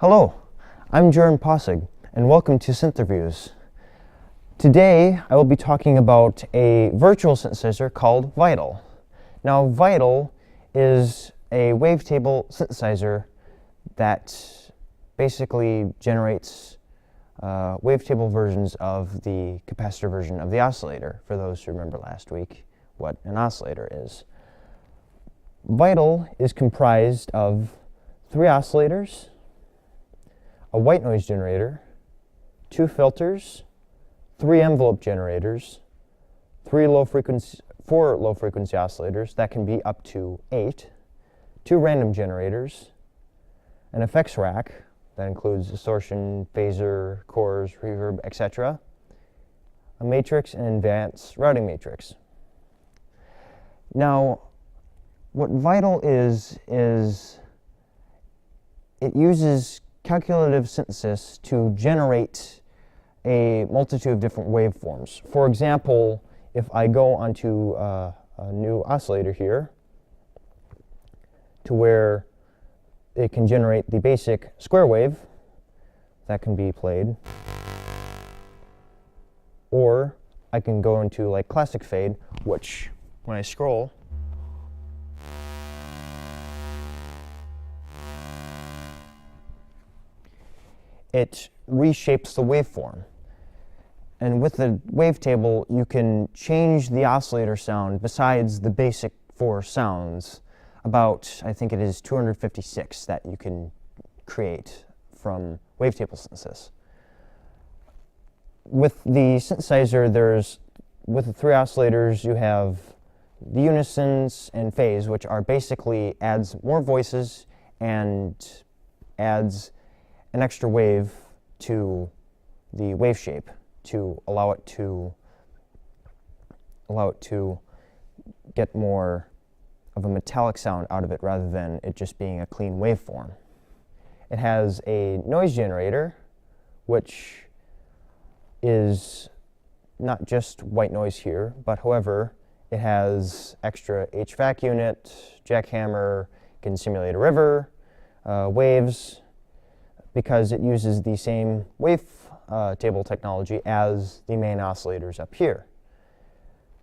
Hello, I'm Jordan Possig, and welcome to Synth-Reviews. Today, I will be talking about a virtual synthesizer called Vital. Now, Vital is a wavetable synthesizer that basically generates wavetable versions of the capacitor version of the oscillator, for those who remember last week what an oscillator is. Vital is comprised of 3 oscillators, a white noise generator, 2 filters, 3 envelope generators, 4 low frequency oscillators, that can be up to 8, 2 random generators, an effects rack that includes distortion, phaser, chorus, reverb, etc., a matrix and advanced routing matrix. Now, what Vital is it uses calculative synthesis to generate a multitude of different waveforms. For example, if I go onto a new oscillator here, to where it can generate the basic square wave, that can be played, or I can go into like classic fade, which when I scroll, it reshapes the waveform. And with the wavetable, you can change the oscillator sound besides the basic 4 sounds, about, I think it is 256 that you can create from wavetable synthesis. With the synthesizer, with the 3 oscillators, you have the unisons and phase, which are basically adds more voices and adds an extra wave to the wave shape to allow it to get more of a metallic sound out of it rather than it just being a clean waveform. It has a noise generator, which is not just white noise here, but however, it has extra HVAC unit, jackhammer, can simulate a river, waves, because it uses the same wavetable technology as the main oscillators up here.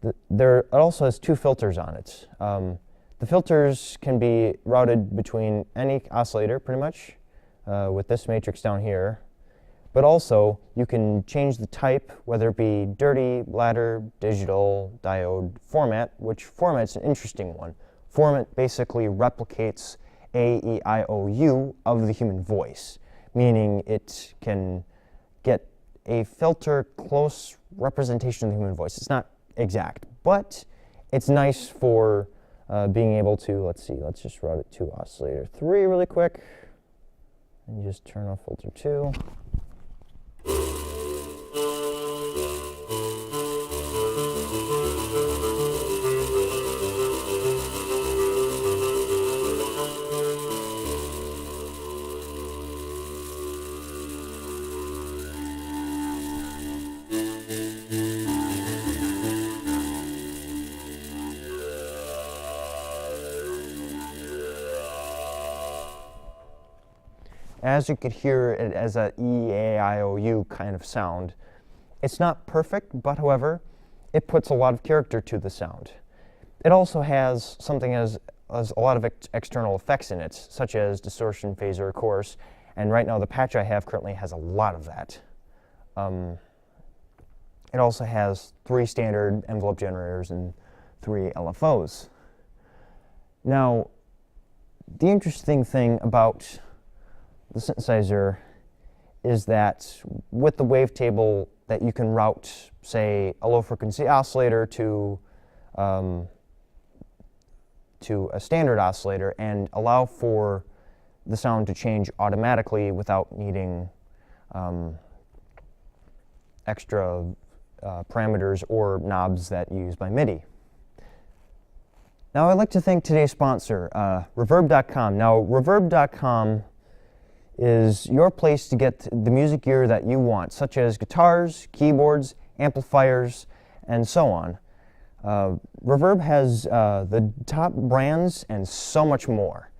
It also has 2 filters on it. The filters can be routed between any oscillator, pretty much, with this matrix down here. But also, you can change the type, whether it be dirty, ladder, digital, diode, format, which format's an interesting one. Format basically replicates A, E, I, O, U of the human voice, meaning it can get a filter close representation of the human voice. It's not exact, but it's nice for being able to, let's just route it to oscillator 3 really quick, and just turn off filter 2. As you could hear it as a E, A, I, O, U kind of sound. It's not perfect, but however, it puts a lot of character to the sound. It also has something as a lot of external effects in it, such as distortion, phaser, chorus, and right now the patch I have currently has a lot of that. It also has 3 standard envelope generators and 3 LFOs. Now, the interesting thing about the synthesizer is that with the wavetable that you can route, say, a low frequency oscillator to a standard oscillator and allow for the sound to change automatically without needing extra parameters or knobs that you use by MIDI. Now I'd like to thank today's sponsor, Reverb.com. Now Reverb.com is your place to get the music gear that you want, such as guitars, keyboards, amplifiers, and so on. Reverb has the top brands and so much more.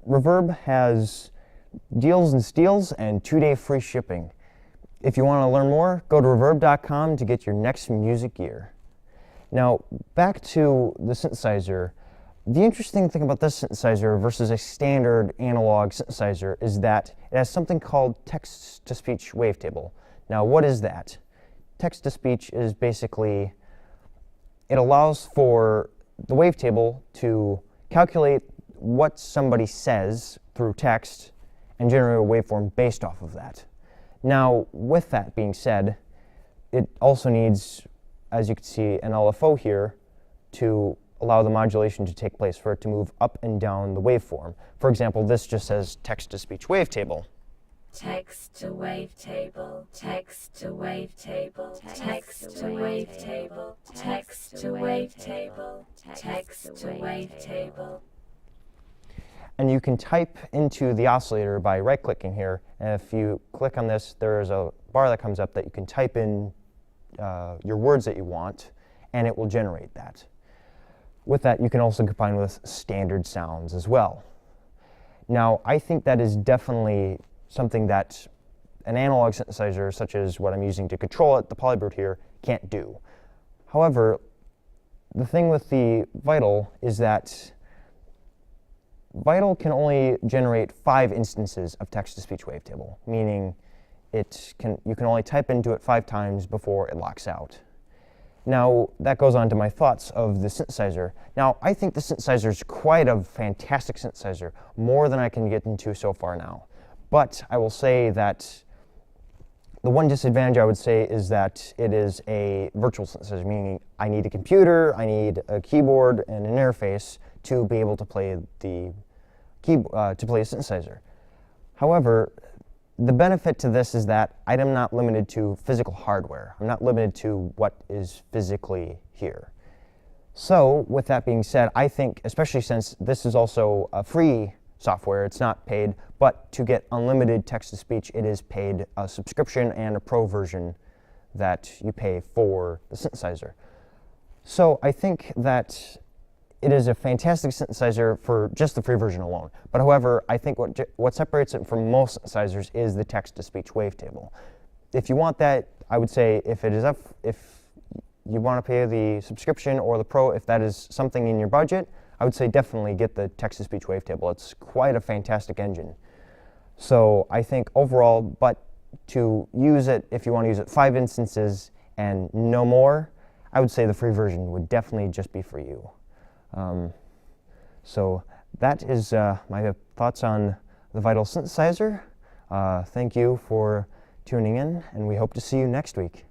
Reverb has deals and steals, and 2-day free shipping. If you want to learn more, go to reverb.com to get your next music gear. Now, back to the synthesizer. The interesting thing about this synthesizer versus a standard analog synthesizer is that it has something called text-to-speech wavetable. Now, what is that? Text-to-speech is basically, it allows for the wavetable to calculate what somebody says through text and generate a waveform based off of that. Now, with that being said, it also needs, as you can see, an LFO here to allow the modulation to take place, for it to move up and down the waveform. For example, this just says text-to-speech wavetable. Text to wavetable, text to wavetable, text to wavetable, text to wavetable, text to wavetable. And you can type into the oscillator by right-clicking here. And if you click on this, there is a bar that comes up that you can type in your words that you want, and it will generate that. With that, you can also combine with standard sounds as well. Now, I think that is definitely something that an analog synthesizer, such as what I'm using to control it, the Polybird here, can't do. However, the thing with the Vital is that Vital can only generate 5 instances of text-to-speech wavetable, meaning you can only type into it 5 times before it locks out. Now, that goes on to my thoughts of the synthesizer. Now, I think the synthesizer is quite a fantastic synthesizer, more than I can get into so far now. But I will say that the one disadvantage I would say is that it is a virtual synthesizer, meaning I need a computer, I need a keyboard and an interface to be able to play the synthesizer. However, the benefit to this is that I am not limited to physical hardware. I'm not limited to what is physically here. So, with that being said, I think, especially since this is also a free software, it's not paid, but to get unlimited text-to-speech, it is paid a subscription and a pro version that you pay for the synthesizer. So I think that it is a fantastic synthesizer for just the free version alone. But however, I think what separates it from most synthesizers is the text-to-speech wavetable. If you want that, I would say if you want to pay the subscription or the pro, if that is something in your budget, I would say definitely get the text-to-speech wavetable. It's quite a fantastic engine. So I think overall, but to use it, if you want to use it 5 instances and no more, I would say the free version would definitely just be for you. So that is my thoughts on the Vital synthesizer. Thank you for tuning in, and we hope to see you next week.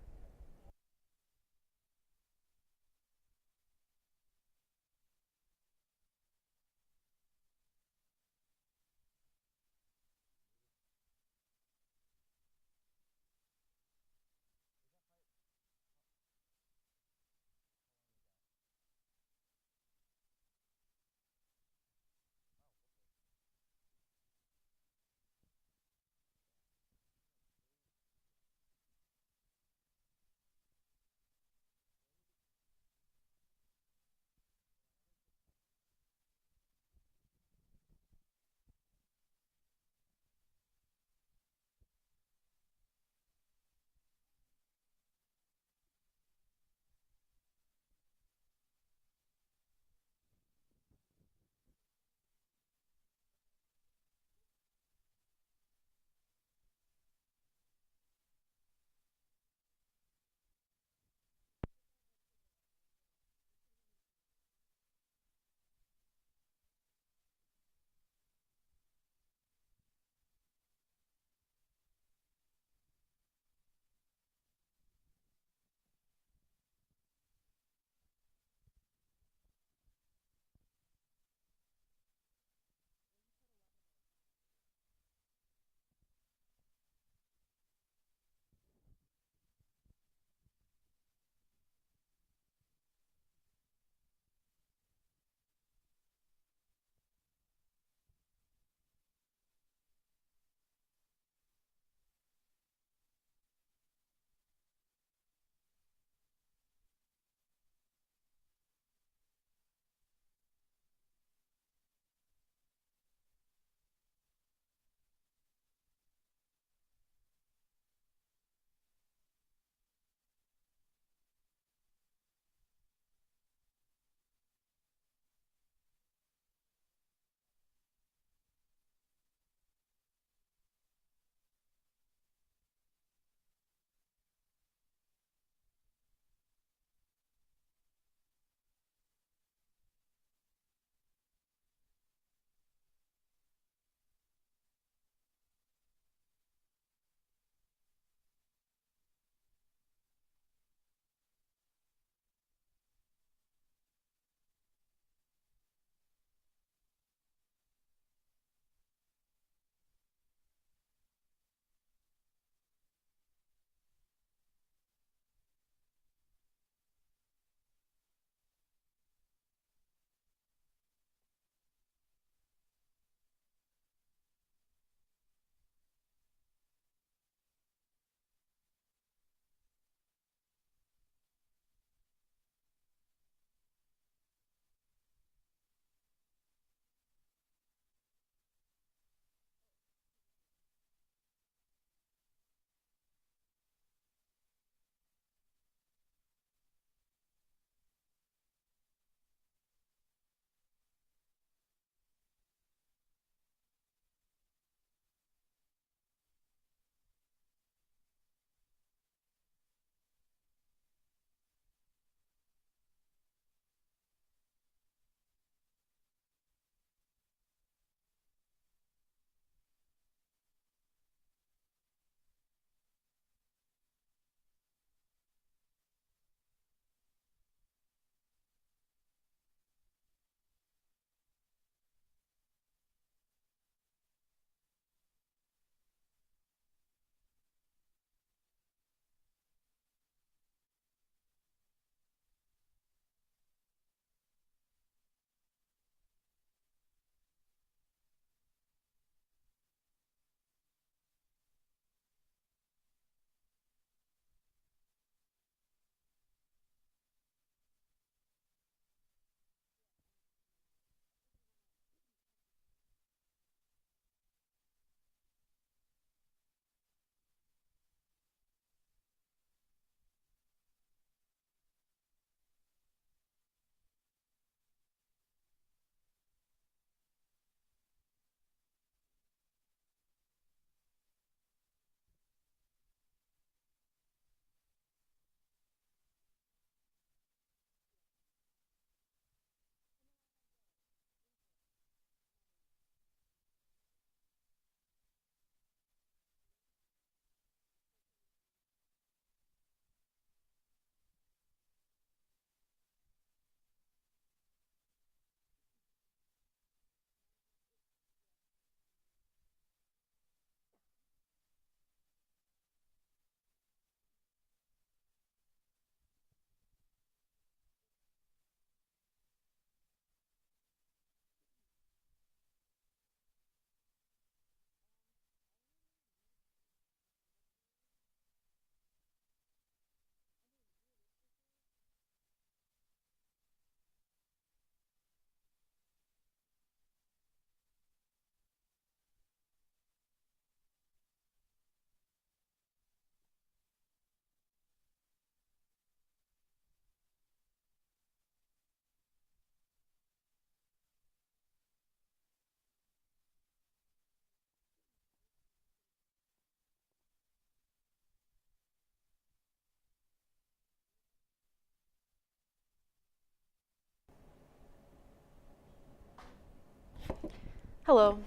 Hello,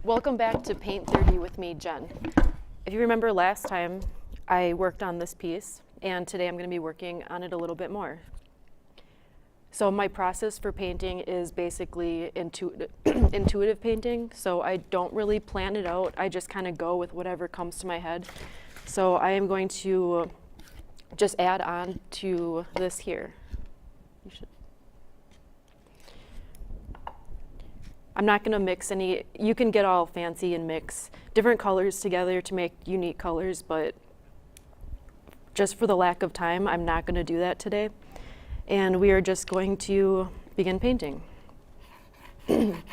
welcome back to Paint 30 with me, Jen. If you remember last time, I worked on this piece, and today I'm going to be working on it a little bit more. So my process for painting is basically intuitive painting, so I don't really plan it out, I just kind of go with whatever comes to my head. So I am going to just add on to this here. I'm not going to mix any, you can get all fancy and mix different colors together to make unique colors, but just for the lack of time, I'm not going to do that today. And we are just going to begin painting. I'm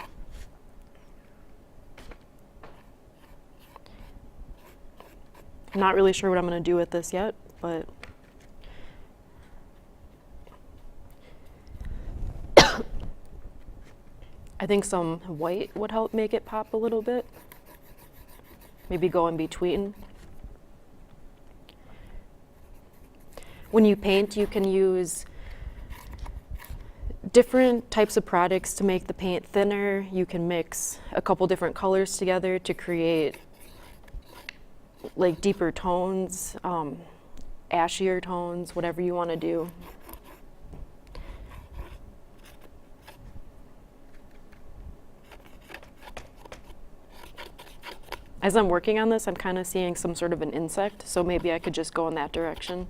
not really sure what I'm going to do with this yet, but I think some white would help make it pop a little bit. Maybe go in between. When you paint, you can use different types of products to make the paint thinner. You can mix a couple different colors together to create like deeper tones, ashier tones, whatever you want to do. As I'm working on this, I'm kind of seeing some sort of an insect, so maybe I could just go in that direction.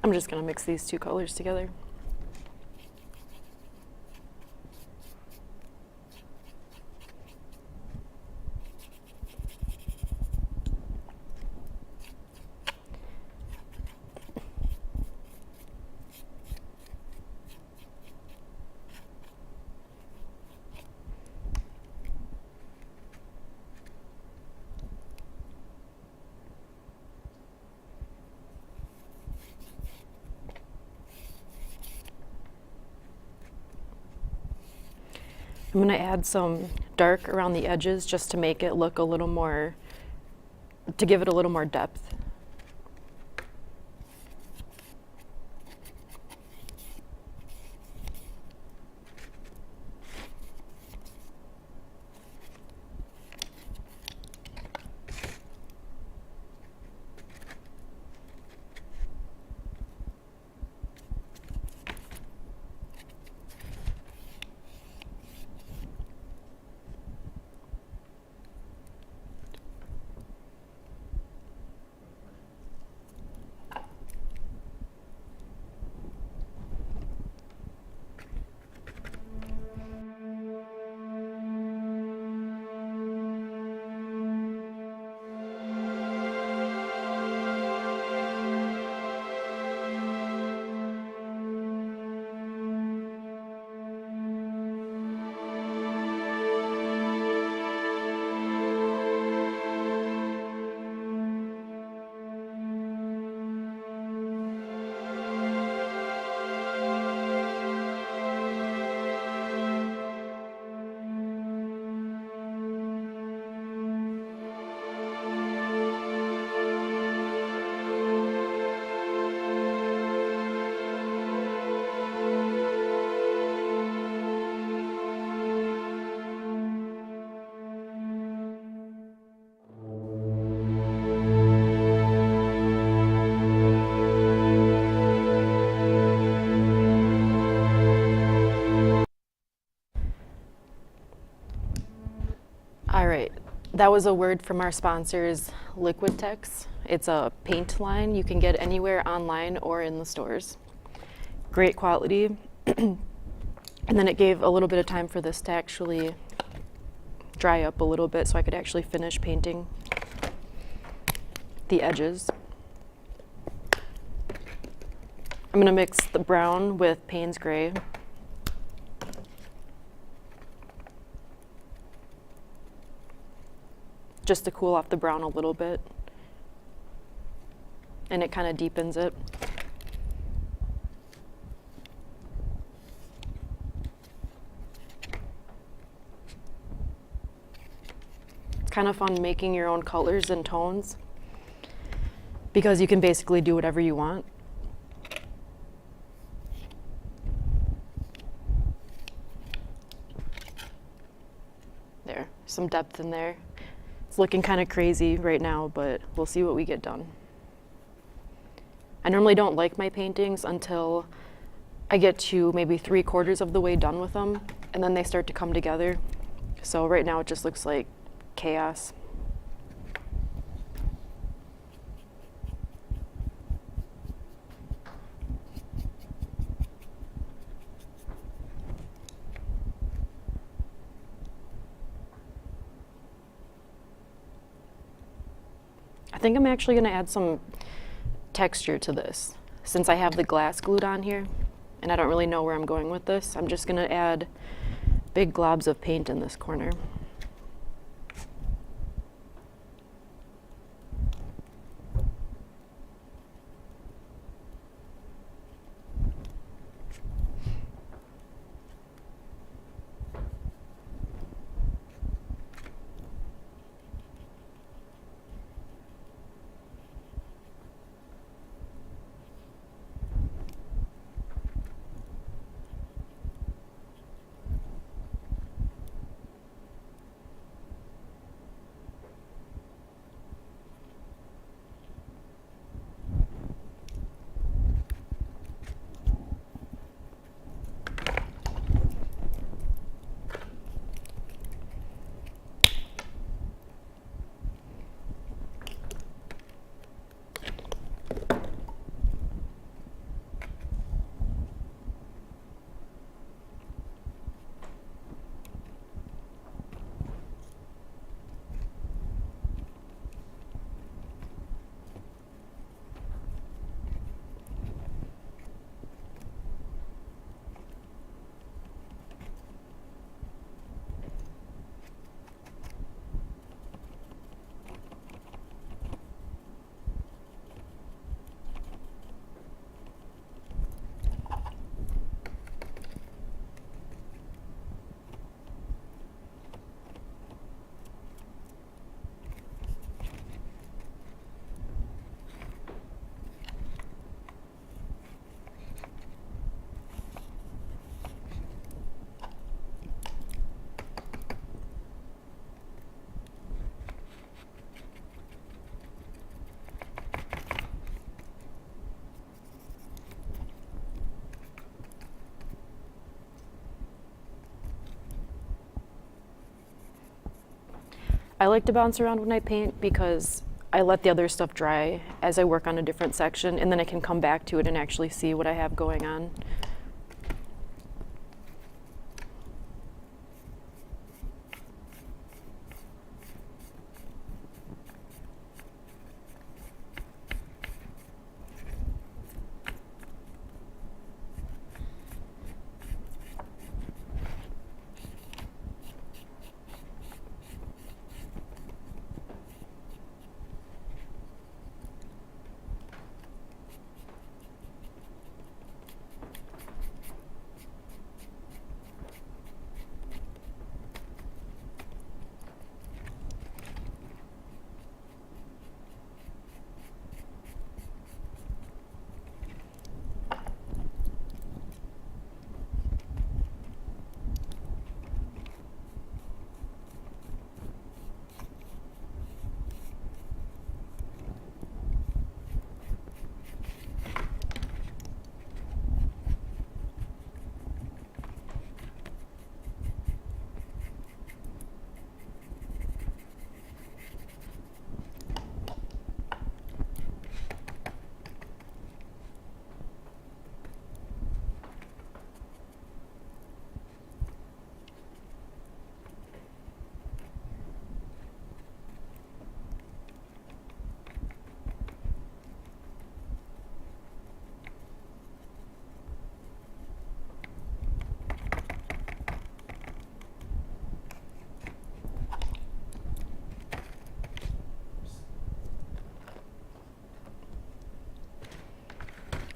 I'm just going to mix these two colors together. I'm going to add some dark around the edges just to make it look a little more, to give it a little more depth. All right, that was a word from our sponsors, Liquitex. It's a paint line you can get anywhere online or in the stores. Great quality. And then it gave a little bit of time for this to actually dry up a little bit so I could actually finish painting the edges. I'm gonna mix the brown with Payne's Gray. Just to cool off the brown a little bit. And it kind of deepens it. It's kind of fun making your own colors and tones because you can basically do whatever you want. There, some depth in there. It's looking kind of crazy right now, but we'll see what we get done. I normally don't like my paintings until I get to maybe 3/4 of the way done with them, and then they start to come together. So right now it just looks like chaos. I think I'm actually gonna add some texture to this. Since I have the glass glued on here, and I don't really know where I'm going with this, I'm just gonna add big globs of paint in this corner. I like to bounce around when I paint because I let the other stuff dry as I work on a different section, and then I can come back to it and actually see what I have going on.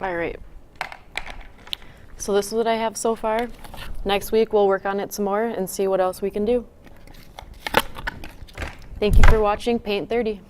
All right. So this is what I have so far. Next week we'll work on it some more and see what else we can do. Thank you for watching Paint 30.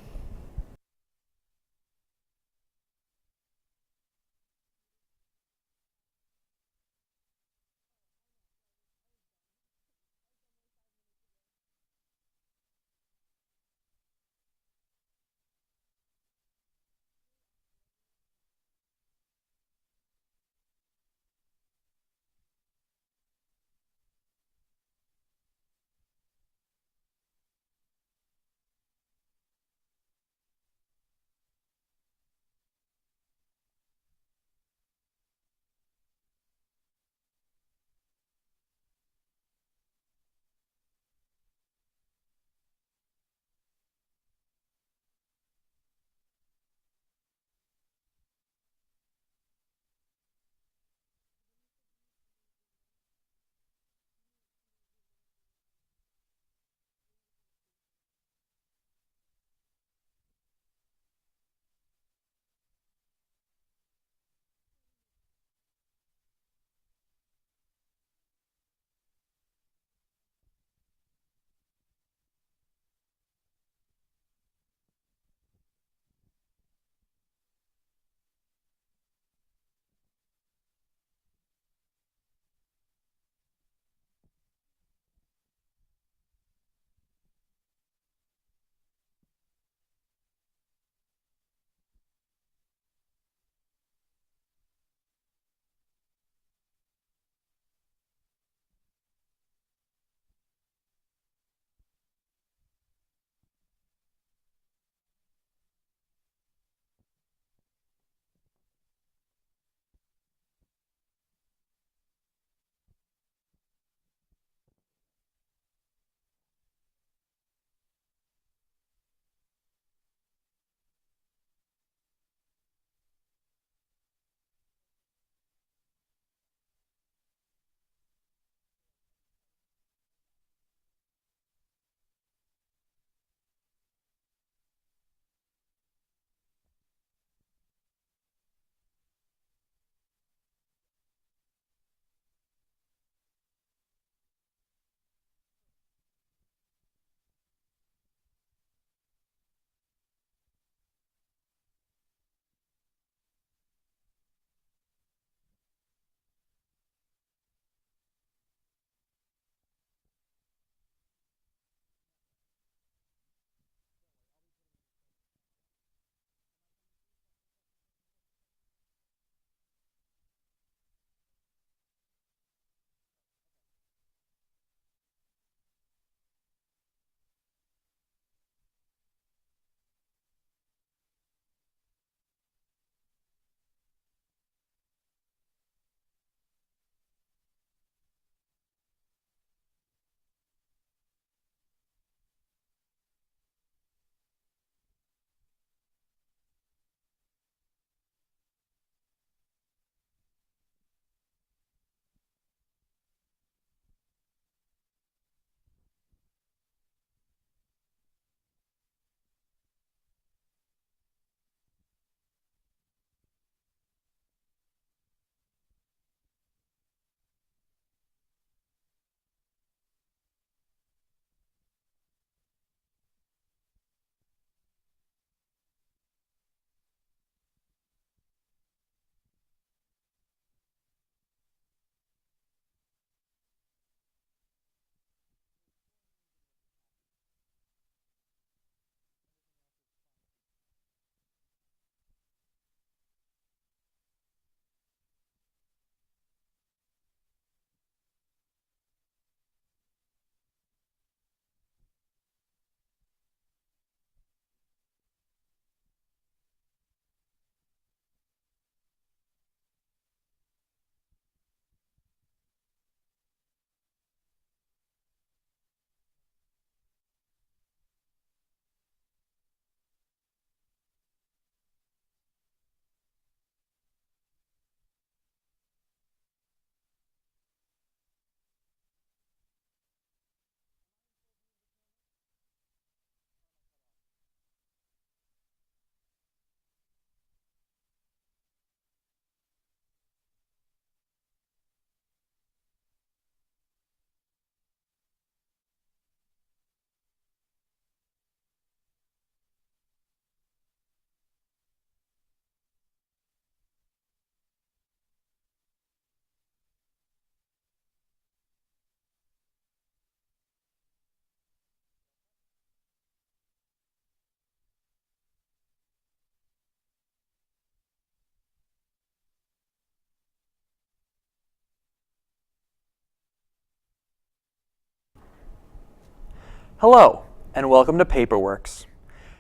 Hello, and welcome to Paperworks.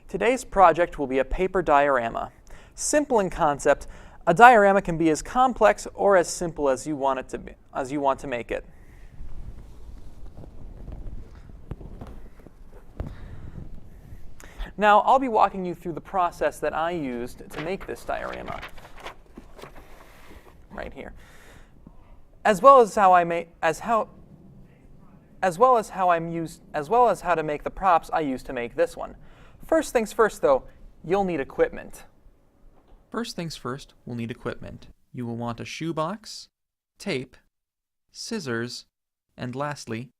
Today's project will be a paper diorama. Simple in concept, a diorama can be as complex or as simple as you want it to be, as you want to make it. Now, I'll be walking you through the process that I used to make this diorama, right here, as well as how to make the props I used to make this one. First things first, though, you'll need equipment. First things first, we'll need equipment. You will want a shoebox, tape, scissors, and lastly,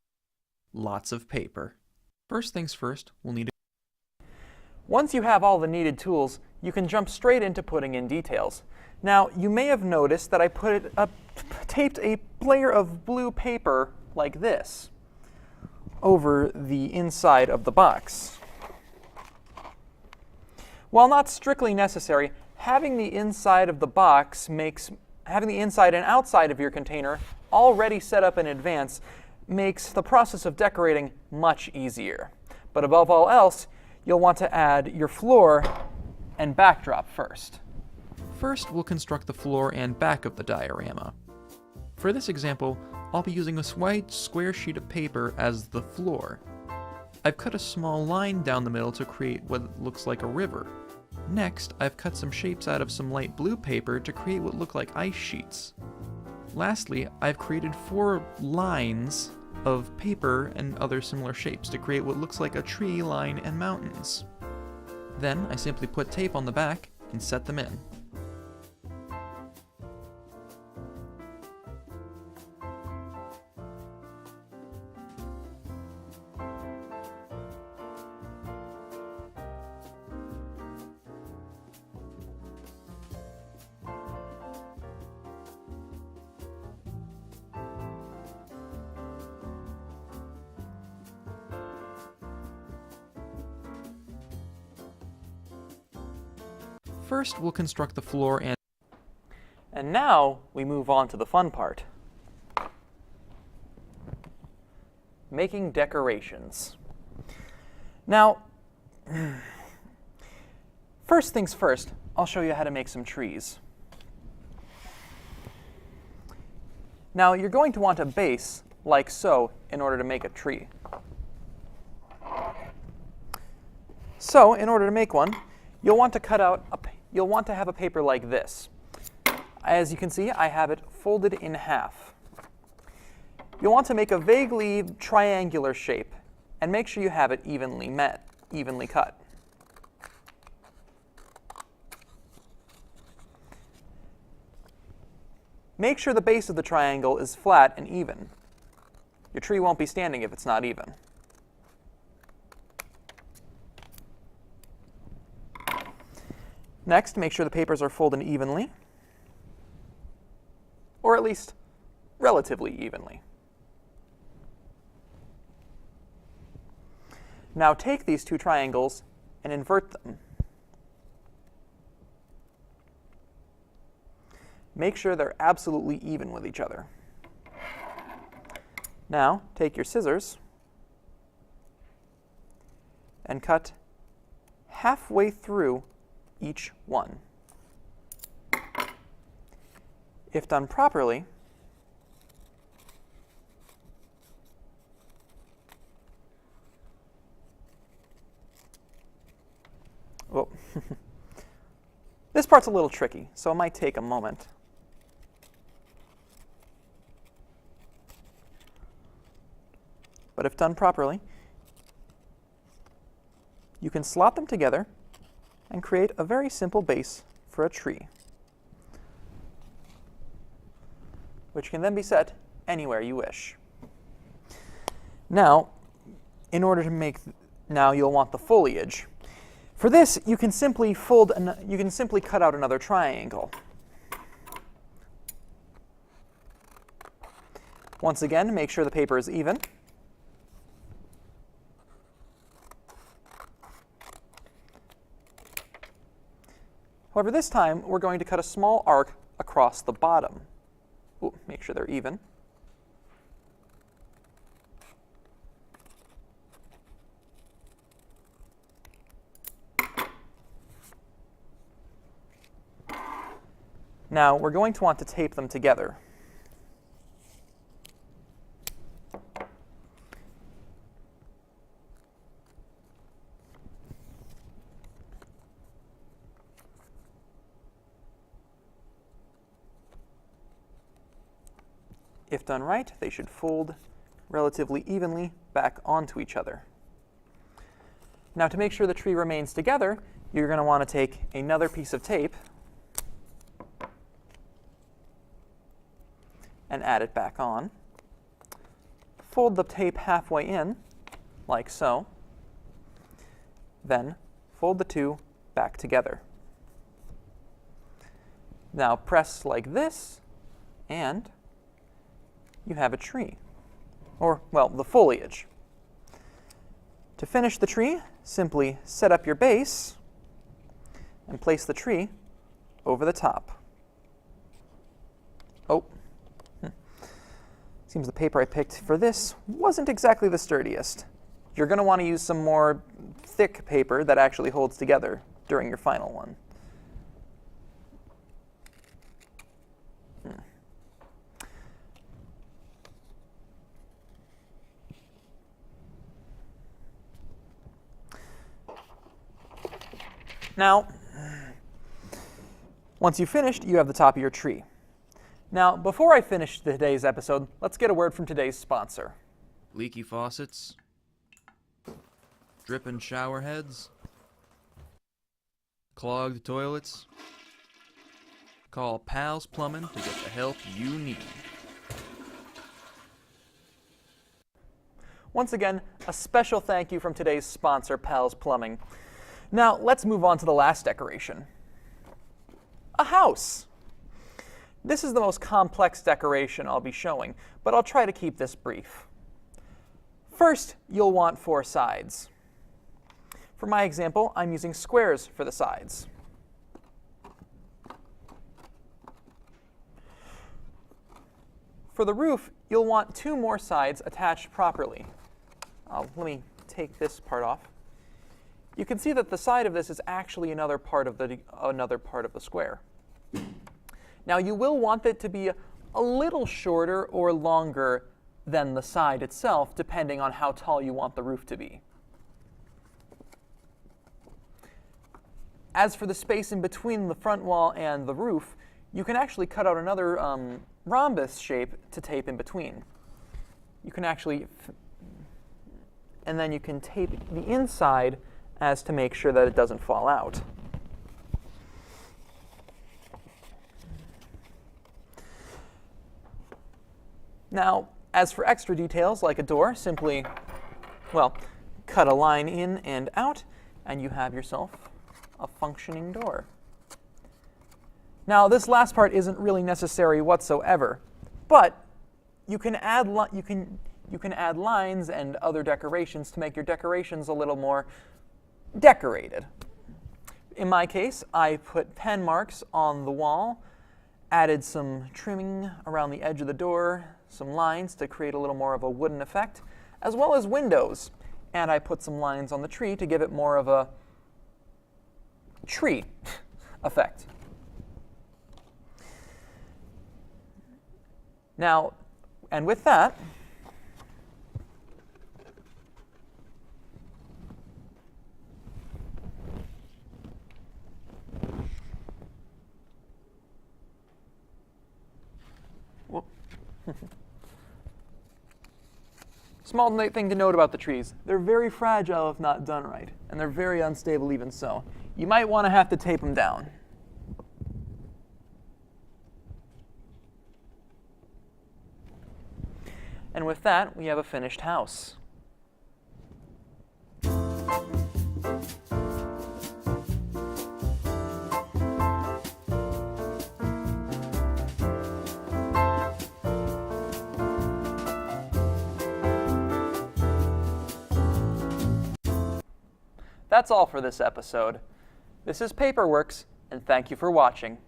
lots of paper. First things first, we'll need Once you have all the needed tools, you can jump straight into putting in details. Now, you may have noticed that I taped a layer of blue paper like this over the inside of the box. While not strictly necessary, having the inside and outside of your container already set up in advance makes the process of decorating much easier. But above all else, you'll want to add your floor and backdrop first. First, we'll construct the floor and back of the diorama. For this example, I'll be using a white square sheet of paper as the floor. I've cut a small line down the middle to create what looks like a river. Next, I've cut some shapes out of some light blue paper to create what look like ice sheets. Lastly, I've created 4 lines of paper and other similar shapes to create what looks like a tree line and mountains. Then I simply put tape on the back and set them in. First, we'll construct the floor And now we move on to the fun part. Making decorations. Now, first things first, I'll show you how to make some trees. Now, you're going to want a base like so in order to make a tree. So, in order to make one, you'll want to have a paper like this. As you can see, I have it folded in half. You'll want to make a vaguely triangular shape and make sure you have it evenly cut. Make sure the base of the triangle is flat and even. Your tree won't be standing if it's not even. Next, make sure the papers are folded evenly, or at least relatively evenly. Now take these 2 triangles and invert them. Make sure they're absolutely even with each other. Now take your scissors and cut halfway through each one. If done properly, oh, this part's a little tricky, so it might take a moment. But if done properly, you can slot them together and create a very simple base for a tree, which can then be set anywhere you wish. Now, now you'll want the foliage. For this, you can simply cut out another triangle. Once again, make sure the paper is even. However, this time, we're going to cut a small arc across the bottom. Ooh, make sure they're even. Now we're going to want to tape them together. If done right, they should fold relatively evenly back onto each other. Now to make sure the tree remains together, you're going to want to take another piece of tape and add it back on. Fold the tape halfway in, like so. Then fold the two back together. Now press like this, and you have a tree. Or, well, the foliage. To finish the tree, simply set up your base and place the tree over the top. Oh. Seems the paper I picked for this wasn't exactly the sturdiest. You're going to want to use some more thick paper that actually holds together during your final one. Now, once you've finished, you have the top of your tree. Now, before I finish today's episode, let's get a word from today's sponsor. Leaky faucets, dripping shower heads, clogged toilets. Call Pal's Plumbing to get the help you need. Once again, a special thank you from today's sponsor, Pal's Plumbing. Now, let's move on to the last decoration. A house. This is the most complex decoration I'll be showing, but I'll try to keep this brief. First, you'll want 4 sides. For my example, I'm using squares for the sides. For the roof, you'll want 2 more sides attached properly. Let me take this part off. You can see that the side of this is actually another part of the square. Now you will want it to be a little shorter or longer than the side itself, depending on how tall you want the roof to be. As for the space in between the front wall and the roof, you can actually cut out another rhombus shape to tape in between. You can actually, and then you can tape the inside as to make sure that it doesn't fall out. Now, as for extra details like a door, simply, well, cut a line in and out, and you have yourself a functioning door. Now, this last part isn't really necessary whatsoever, but you can add lines and other decorations to make your decorations a little more decorated. In my case, I put pen marks on the wall, added some trimming around the edge of the door, some lines to create a little more of a wooden effect, as well as windows. And I put some lines on the tree to give it more of a tree effect. Now, and with that, small thing to note about the trees. They're very fragile if not done right, and they're very unstable even so. You might want to have to tape them down. And with that, we have a finished house. That's all for this episode. This is Paperworks, and thank you for watching.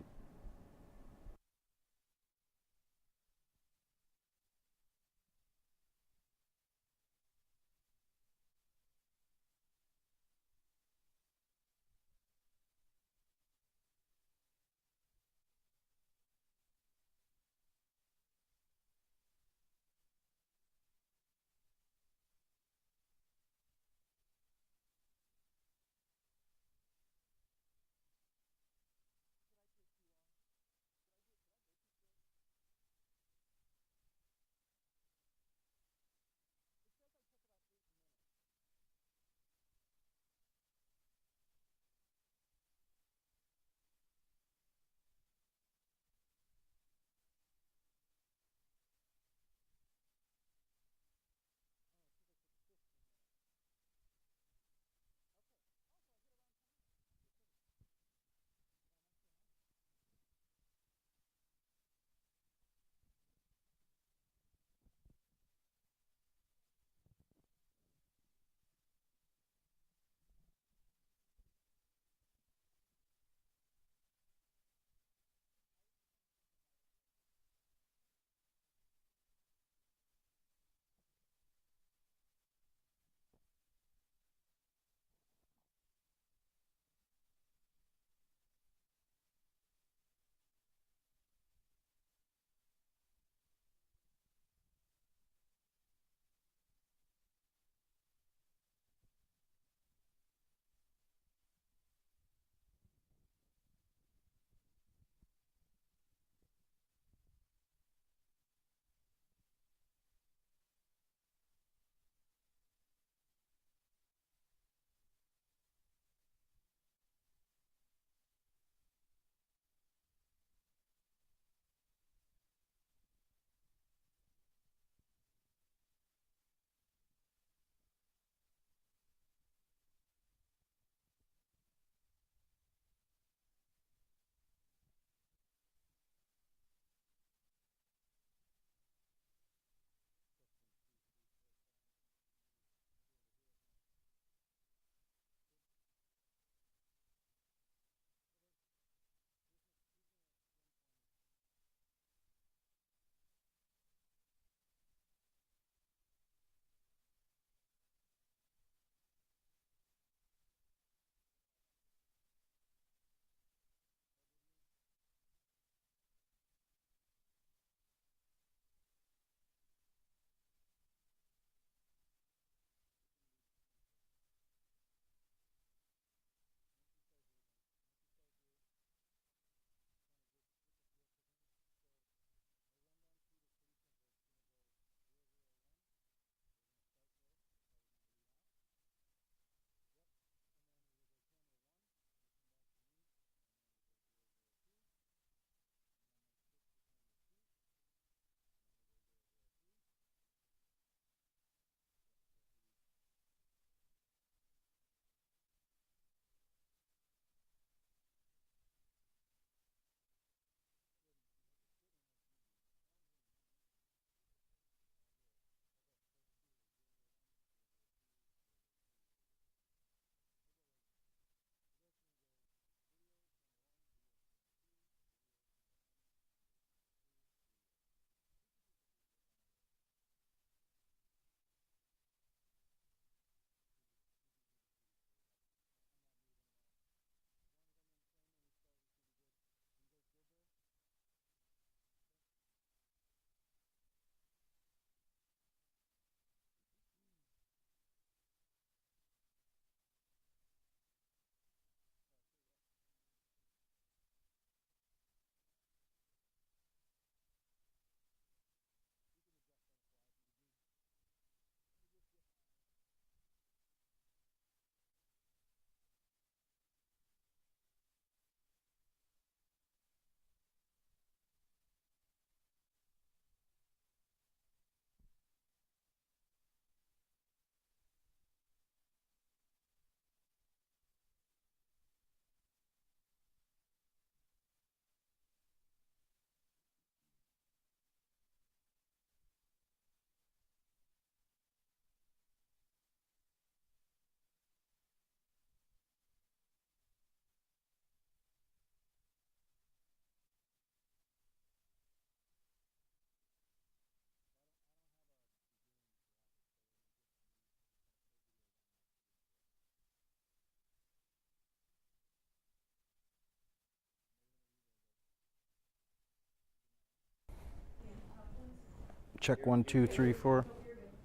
Check 1, 2, 3, 4.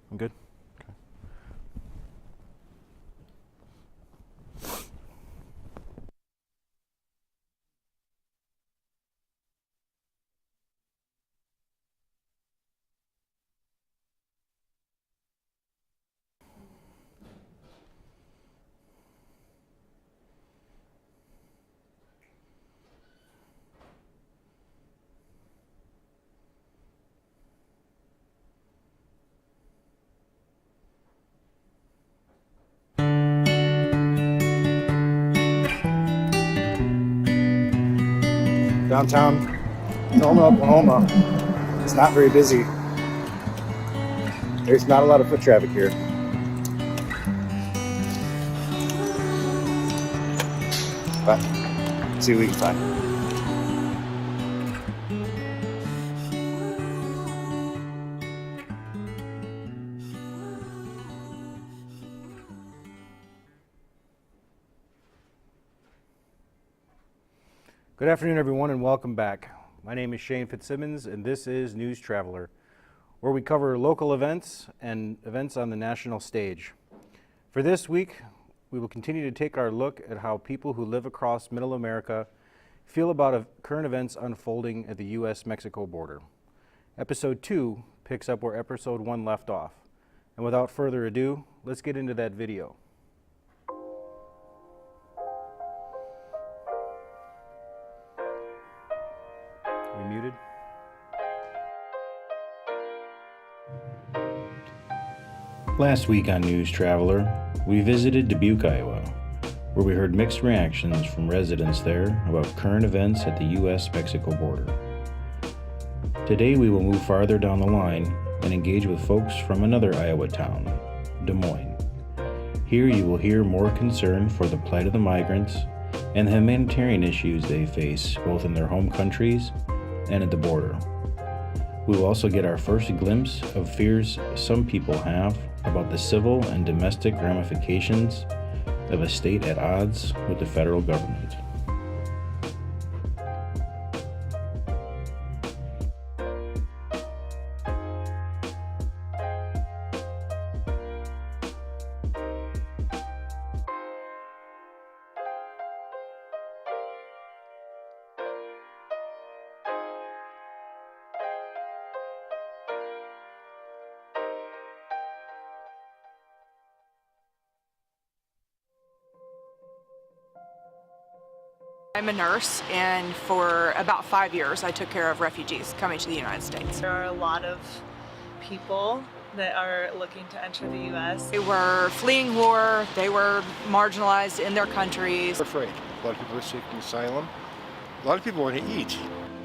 I'm good. Okay. Downtown Norman, Oklahoma. It's not very busy. There's not a lot of foot traffic here. But let's see what we can find. Good afternoon, everyone, and welcome back. My name is Shane Fitzsimmons, and this is News Traveler, where we cover local events and events on the national stage. For this week, we will continue to take our look at how people who live across Middle America feel about current events unfolding at the U.S.-Mexico border. Episode 2 picks up where Episode 1 left off. And without further ado, let's get into that video. Are we muted? Last week on News Traveler, we visited Dubuque, Iowa, where we heard mixed reactions from residents there about current events at the U.S.-Mexico border. Today we will move farther down the line and engage with folks from another Iowa town, Des Moines. Here you will hear more concern for the plight of the migrants and the humanitarian issues they face both in their home countries and at the border. We will also get our first glimpse of fears some people have about the civil and domestic ramifications of a state at odds with the federal government. I'm a nurse, and for about 5 years I took care of refugees coming to the United States. There are a lot of people that are looking to enter the U.S. They were fleeing war, they were marginalized in their countries. They're afraid. A lot of people are seeking asylum. A lot of people want to eat.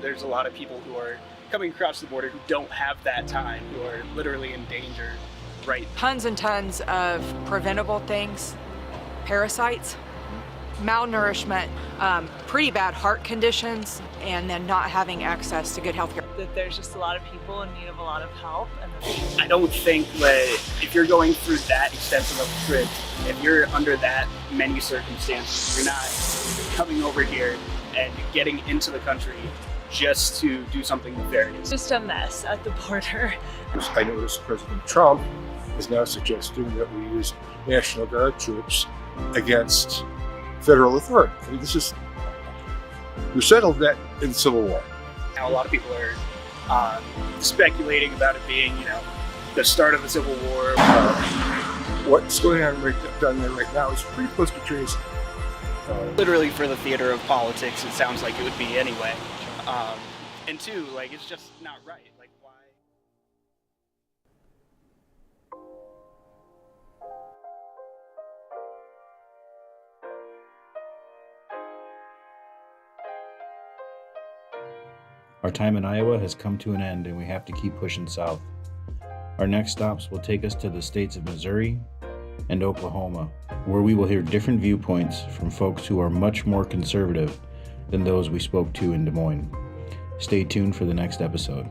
There's a lot of people who are coming across the border who don't have that time, who are literally in danger, right? Tons and tons of preventable things, parasites, malnourishment, pretty bad heart conditions, and then not having access to good health care. That there's just a lot of people in need of a lot of help. And I don't think that if you're going through that extensive of a trip, if you're under that many circumstances, you're not coming over here and getting into the country just to do something nefarious. it's just a mess at the border. I noticed President Trump is now suggesting that we use National Guard troops against federal authority. I mean, we settled that in the Civil War. Now a lot of people are speculating about it being, the start of the Civil War. What's going on down there right now is pretty close to treason. Literally for the theater of politics, it sounds like it would be anyway. And two, it's just not right. Why? Our time in Iowa has come to an end and we have to keep pushing south. Our next stops will take us to the states of Missouri and Oklahoma, where we will hear different viewpoints from folks who are much more conservative than those we spoke to in Des Moines. Stay tuned for the next episode.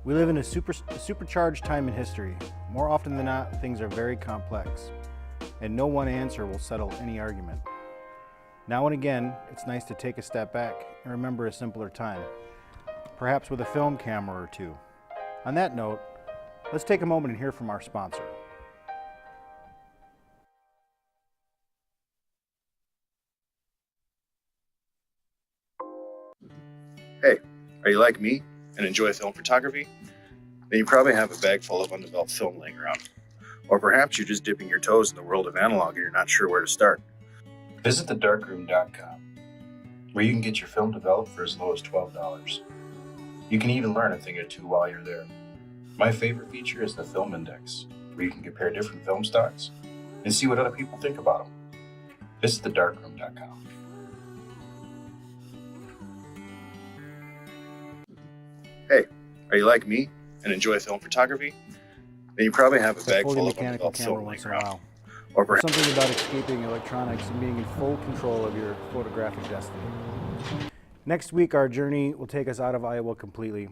We live in a supercharged time in history. More often than not, things are very complex, and no one answer will settle any argument. Now and again, it's nice to take a step back and remember a simpler time, perhaps with a film camera or two. On that note, let's take a moment and hear from our sponsor. Hey, are you like me and enjoy film photography? Then you probably have a bag full of undeveloped film laying around. Or perhaps you're just dipping your toes in the world of analog and you're not sure where to start. Visit thedarkroom.com, where you can get your film developed for as low as $12. You can even learn a thing or two while you're there. My favorite feature is the Film Index, where you can compare different film stocks and see what other people think about them. Visit thedarkroom.com. Hey, are you like me and enjoy film photography? Then you probably have a It's a bag fully full of mechanical undeveloped camera film once laying in a around. while. Or There's perhaps something about escaping electronics and being in full control of your photographic destiny. Next week, our journey will take us out of Iowa completely,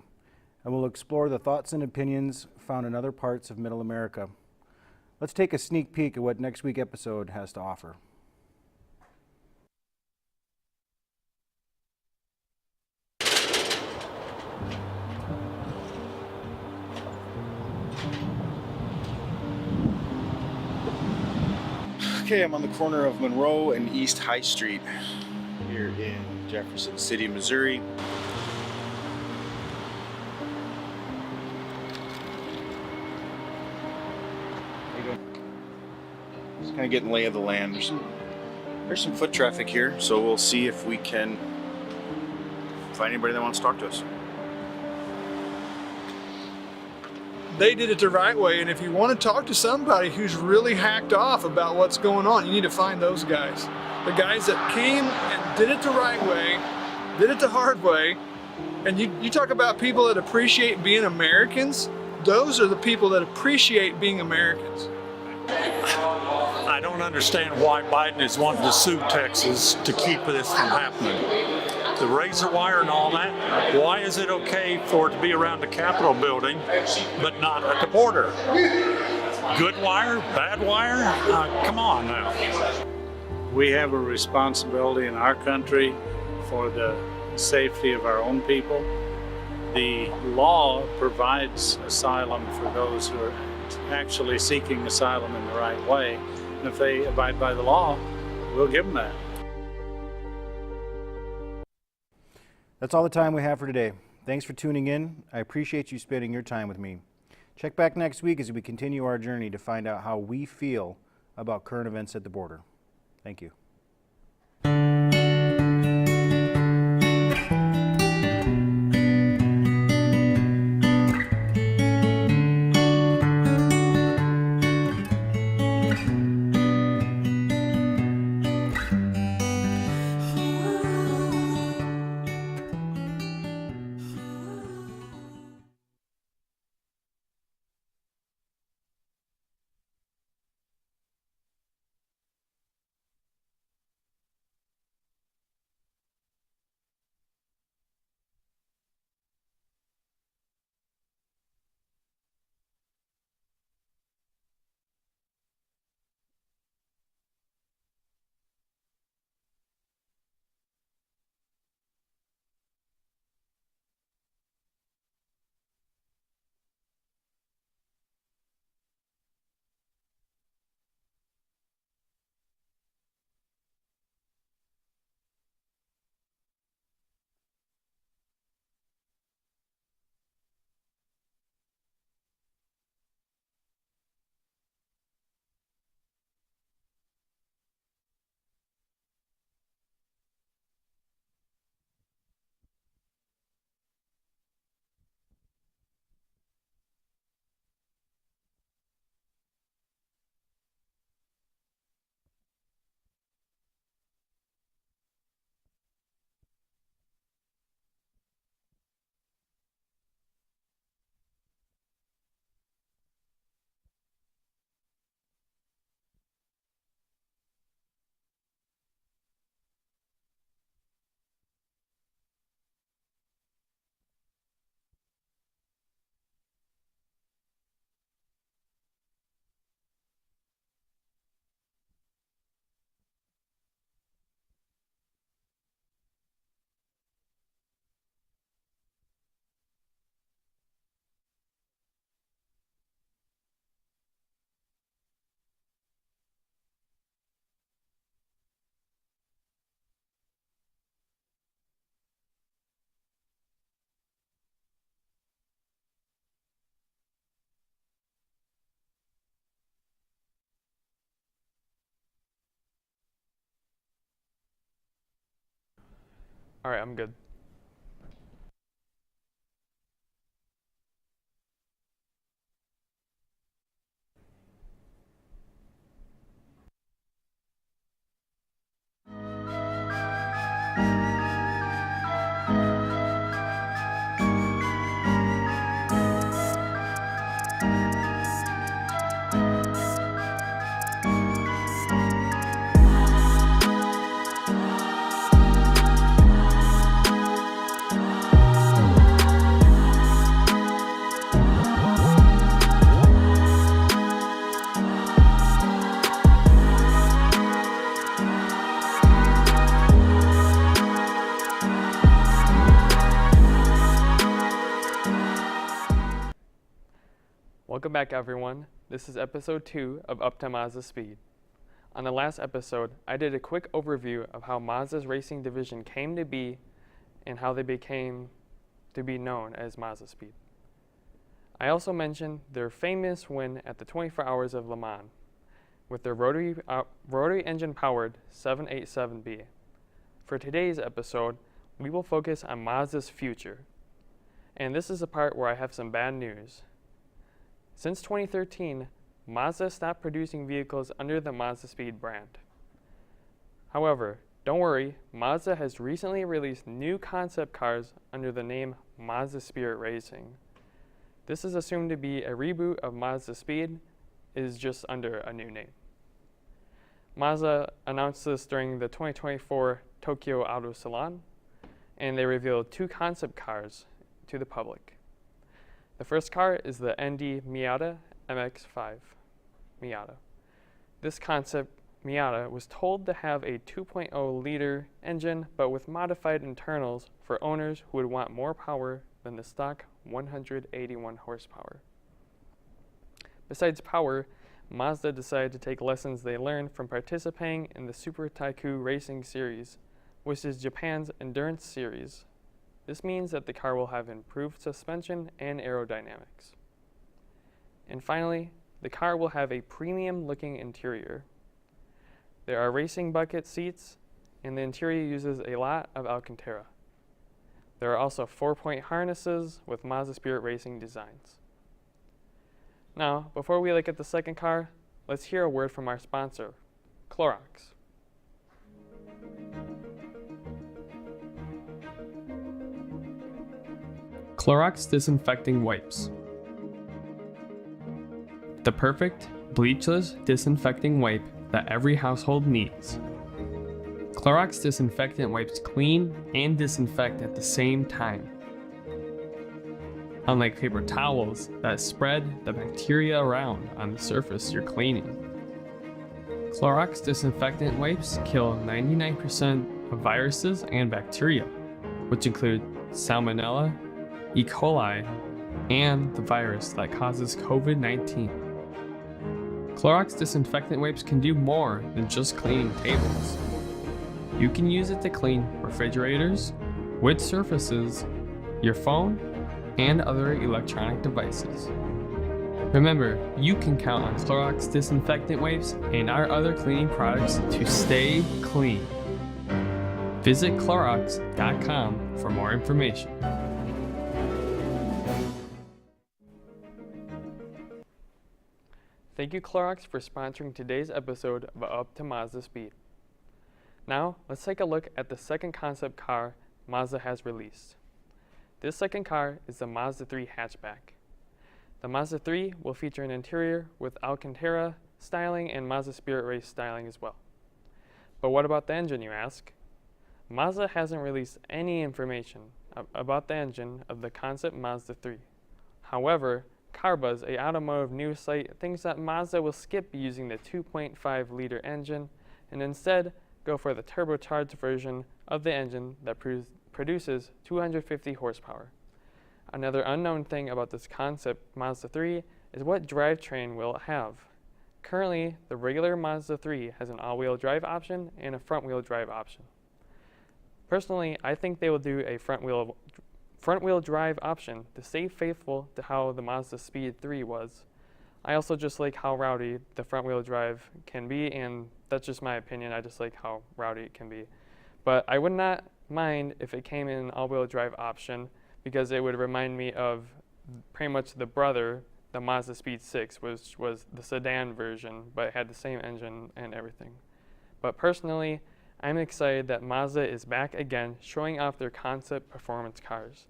and we'll explore the thoughts and opinions found in other parts of Middle America. Let's take a sneak peek at what next week's episode has to offer. Okay, I'm on the corner of Monroe and East High Street here in Jefferson City, Missouri. How you doing? Just kind of getting lay of the land. There's some foot traffic here, so we'll see if we can find anybody that wants to talk to us. They did it the right way, and if you want to talk to somebody who's really hacked off about what's going on, you need to find those guys. The guys that came and did it the right way, did it the hard way, and you talk about people that appreciate being Americans, those are the people that appreciate being Americans. I don't understand why Biden is wanting to sue Texas to keep this from happening. The razor wire and all that, why is it okay for it to be around the Capitol building, but not at the border? Good wire, bad wire? Come on now. We have a responsibility in our country for the safety of our own people. The law provides asylum for those who are actually seeking asylum in the right way. And if they abide by the law, we'll give them that. That's all the time we have for today. Thanks for tuning in. I appreciate you spending your time with me. Check back next week as we continue our journey to find out how we feel about current events at the border. Thank you. All right, I'm good. Welcome back, everyone. This is episode 2 of Up to Mazda Speed. On the last episode, I did a quick overview of how Mazda's racing division came to be and how they became to be known as Mazda Speed. I also mentioned their famous win at the 24 Hours of Le Mans with their rotary engine powered 787B. For today's episode, we will focus on Mazda's future. And this is the part where I have some bad news. Since 2013, Mazda stopped producing vehicles under the Mazda Speed brand. However, don't worry, Mazda has recently released new concept cars under the name Mazda Spirit Racing. This is assumed to be a reboot of Mazda Speed, it is just under a new name. Mazda announced this during the 2024 Tokyo Auto Salon, and they revealed 2 concept cars to the public. The first car is the ND Miata MX-5 Miata. This concept Miata was told to have a 2.0 liter engine, but with modified internals for owners who would want more power than the stock 181 horsepower. Besides power, Mazda decided to take lessons they learned from participating in the Super Taikyu Racing Series, which is Japan's endurance series. This means that the car will have improved suspension and aerodynamics. And finally, the car will have a premium-looking interior. There are racing bucket seats, and the interior uses a lot of Alcantara. There are also 4-point harnesses with Mazda Spirit Racing designs. Now, before we look at the second car, let's hear a word from our sponsor, Clorox. Clorox Disinfecting Wipes. The perfect, bleachless disinfecting wipe that every household needs. Clorox disinfectant wipes clean and disinfect at the same time. Unlike paper towels that spread the bacteria around on the surface you're cleaning. Clorox disinfectant wipes kill 99% of viruses and bacteria, which include Salmonella, E. coli, and the virus that causes COVID-19. Clorox disinfectant wipes can do more than just cleaning tables. You can use it to clean refrigerators, wood surfaces, your phone, and other electronic devices. Remember, you can count on Clorox disinfectant wipes and our other cleaning products to stay clean. Visit Clorox.com for more information. Thank you, Clorox, for sponsoring today's episode of Up to Mazda Speed. Now, let's take a look at the second concept car Mazda has released. This second car is the Mazda 3 hatchback. The Mazda 3 will feature an interior with Alcantara styling and Mazda Spirit Race styling as well. But what about the engine, you ask? Mazda hasn't released any information about the engine of the concept Mazda 3. However, CarBuzz, a automotive news site, thinks that Mazda will skip using the 2.5 liter engine and instead go for the turbocharged version of the engine that produces 250 horsepower. Another unknown thing about this concept Mazda 3 is what drivetrain will it have. Currently, the regular Mazda 3 has an all-wheel drive option and a front-wheel drive option. Personally, I think they will do a front-wheel drive option to stay faithful to how the Mazda Speed 3 was. I also just like how rowdy the front-wheel drive can be, and that's just my opinion. I just like how rowdy it can be. But I would not mind if it came in an all-wheel drive option, because it would remind me of pretty much the brother, the Mazda Speed 6, which was the sedan version, but it had the same engine and everything. But personally, I'm excited that Mazda is back again, showing off their concept performance cars.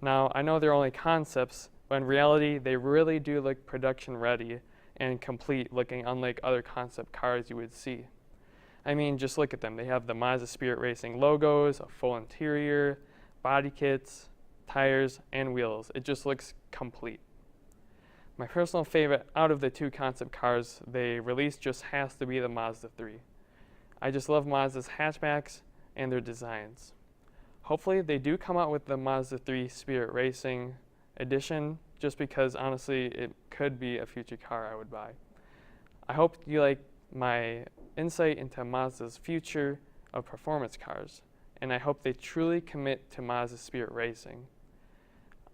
Now, I know they're only concepts, but in reality, they really do look production ready and complete, looking unlike other concept cars you would see. I mean, just look at them. They have the Mazda Spirit Racing logos, a full interior, body kits, tires, and wheels. It just looks complete. My personal favorite out of the two concept cars they released just has to be the Mazda 3. I just love Mazda's hatchbacks and their designs. Hopefully they do come out with the Mazda 3 Spirit Racing edition, just because honestly it could be a future car I would buy. I hope you like my insight into Mazda's future of performance cars, and I hope they truly commit to Mazda Spirit Racing.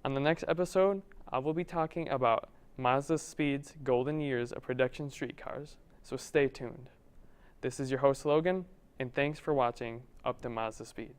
On the next episode, I will be talking about Mazda Speed's golden years of production street cars, so stay tuned. This is your host Logan, and thanks for watching Up to Mazda Speed.